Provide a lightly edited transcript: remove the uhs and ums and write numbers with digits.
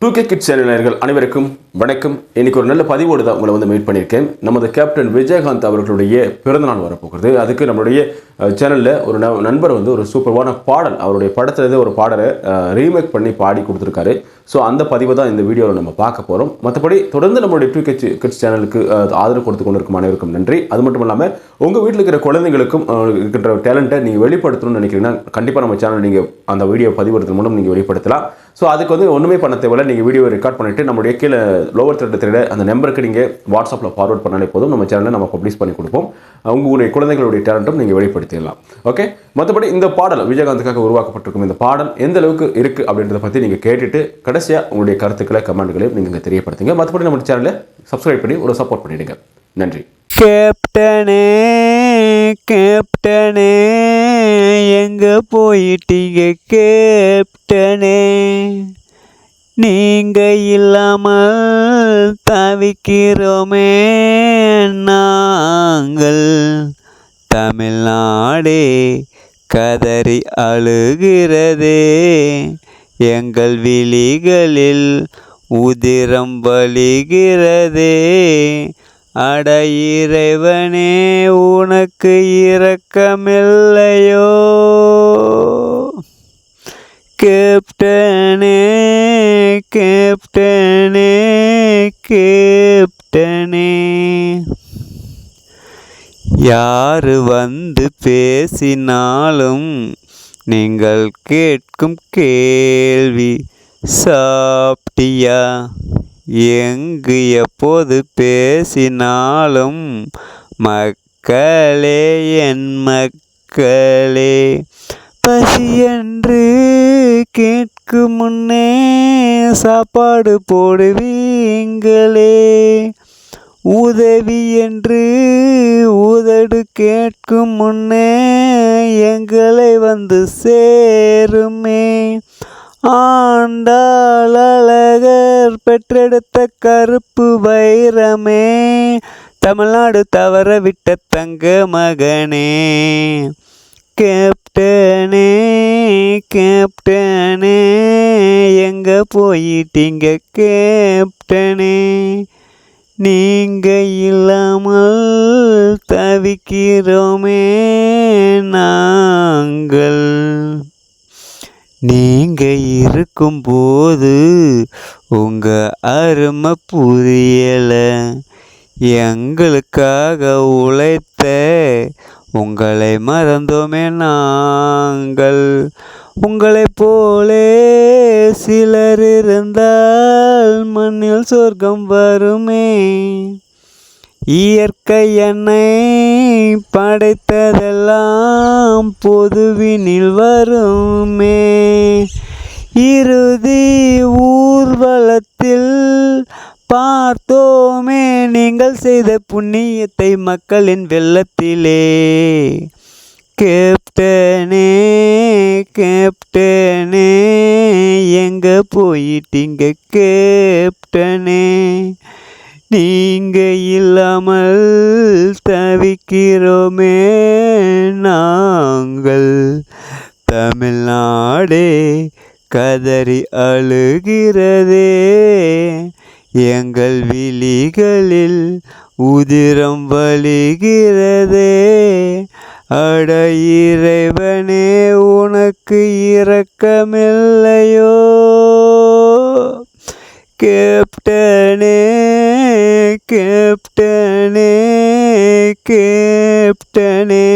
2K kids channel அனைவருக்கும் வணக்கம். இன்னைக்கு ஒரு நல்ல பதிவோடு தான் உங்களை மீட் பண்ணியிருக்கேன். நமது கேப்டன் விஜயகாந்த் அவர்களுடைய பிறந்தநாள் வரப்போகிறது. அதுக்கு நம்மளுடைய சேனலில் ஒரு நண்பர் ஒரு சூப்பர்வான பாடல், அவருடைய படத்துலேருந்து ஒரு பாடலை ரீமேக் பண்ணி பாடி கொடுத்துருக்காரு. ஸோ அந்த பதிவை தான் இந்த வீடியோவில் நம்ம பார்க்க போகிறோம். மற்றபடி தொடர்ந்து நம்மளுடைய 2K கிட்ஸ் சேனலுக்கு ஆதரவு கொடுத்து கொண்டிருக்கும் அனைவருக்கும் நன்றி. அது மட்டும் இல்லாமல் உங்கள் வீட்டில் இருக்கிற குழந்தைங்களுக்கும் இருக்கின்ற டேலண்ட்டை நீங்கள் வெளிப்படுத்தணும்னு நினைக்கிறீங்கன்னா கண்டிப்பாக நம்ம சேனல் நீங்கள் அந்த வீடியோ பதிவிடுறது மூலம் நீங்கள் வெளிப்படுத்தலாம். ஸோ அதுக்கு ஒன்றுமே பண்ண தேவையில்லை. நீங்கள் வீடியோ ரெக்கார்ட் பண்ணிவிட்டு நம்மளுடைய கீழே லோவர் த்ரெட் அந்த நம்பருக்கு நீங்கள் வாட்ஸ்அப்பில் ஃபார்வர்ட் பண்ணாலே போதும். நம்ம சேனலில் நம்ம பப்ளிஷ் பண்ணி கொடுப்போம். உங்களுடைய குழந்தைகளுடைய டேலண்ட்டும் நீங்கள் வெளிப்படுத்திடலாம். ஓகே, மற்றபடி இந்த பாடல் விஜயகாந்துக்காக உருவாக்கப்பட்டிருக்கும் இந்த பாடல் எந்த அளவுக்கு இருக்குது அப்படின்றத பற்றி நீங்கள் கேட்டுட்டு கடைசியாக உங்களுடைய கருத்துக்களை கமெண்ட்களையும் நீங்கள் தெரியப்படுத்துங்க. மற்றபடி நம்ம சேனலை சப்ஸ்கிரைப் பண்ணி ஒரு சப்போர்ட் பண்ணிவிடுங்க. நன்றி. கேப்டனே கேப்டனே எங்க போயிட்டீங்க கேப்டனே, நீங்க இல்லாமல் தவிக்கிறோமே நாங்கள். தமிழ்நாடே கதறி அழுகிறதே, எங்கள் விழிகளில் உதிரம் வழிகிறதே. அட இறைவனே உனக்கு இரக்கமில்லையோ. கேப்டனே கேப்டனே கேப்டனே, யாரு பேசினாலும் நீங்கள் கேட்கும் கேள்வி சாப்பிட்டியா, எங்கு எப்போது பேசினாலும் மக்களே என் மக்களே. பசி என்று கேட்கும் முன்னே சாப்பாடு போடுவீங்களே, உதவி என்று உதடு கேட்கும் முன்னே எங்களை சேருமே. ஆண்டாள் அழகர் பெற்றெடுத்த கருப்பு வைரமே, தமிழ்நாடு தவற விட்ட தங்க மகனே. கேப்டனே கேப்டனே எங்க போயிட்டீங்க கேப்டனே, நீங்க இல்லாமல் தவிக்கிறோமே நாங்கள். நீங்க இருக்கும்போது உங்க அருமை புரியல, எங்களுக்காக உழைத்த உங்களை மறந்தோமே நாங்கள். உங்களை போலே சிலர் இருந்தால் மண்ணில் சொர்க்கம் வருமே. இயற்கை என்னை படைத்ததெல்லாம் பொதுவினில் வருமே. இறுதி ஊர்வலத்தில் பார்த்தோமே நீங்கள் செய்த புண்ணியத்தை மக்களின் வெள்ளத்திலே. கேப்டனே கேப்டனே எங்க போயிட்டீங்க கேப்டனே, நீங்க இல்லாமல் தவிக்கிறோமே நாங்கள். தமிழ்நாடே கதறி அழுகிறதே, எங்கள் விழிகளில் உதிரம் வழிகிறதே. அட இறைவனே உனக்கு இரக்கமில்லையோ. கேப்டனே கேப்டனே கேப்டனே.